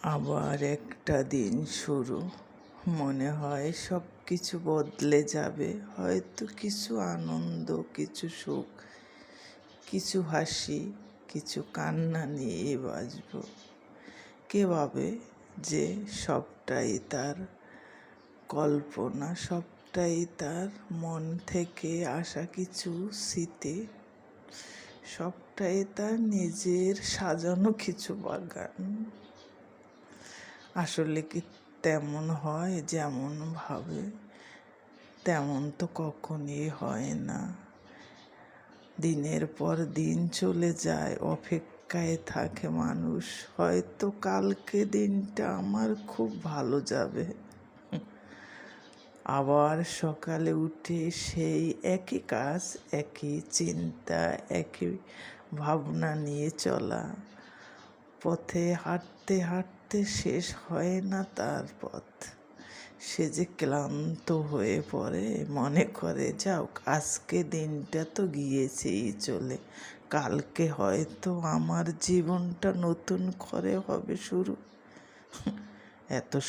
আবার একটা দিন শুরু। মনে হয় সব কিছু বদলে যাবে, হয়তো কিছু আনন্দ, কিছু সুখ, কিছু হাসি, কিছু কান্না নিয়ে বাঁচব। কে ভাবে যে সবটাই তার কল্পনা, সবটাই তার মন থেকে আসা কিছু স্মৃতি, সবটাই তার নিজের সাজানো কিছু বাগান। আসলে কি তেমন হয়? যেমন ভাবে তেমন তো কখনই হয় না। দিনের পর দিন চলে যায়, অপেক্ষায় থাকে মানুষ, হয়তো কালকে দিনটা আমার খুব ভালো যাবে। আবার সকালে উঠে সেই একই কাজ, একই চিন্তা, একই ভাবনা নিয়ে চলা। পথে হাঁটতে হাঁটতে শেষ হয় না তার পথ। সে যে ক্লান্ত হয়ে পড়ে, মনে করে যাক আজকে দিনটা তো গিয়েছেই চলে, কালকে হয়তো আমার জীবনটা নতুন করে হবে শুরু। এত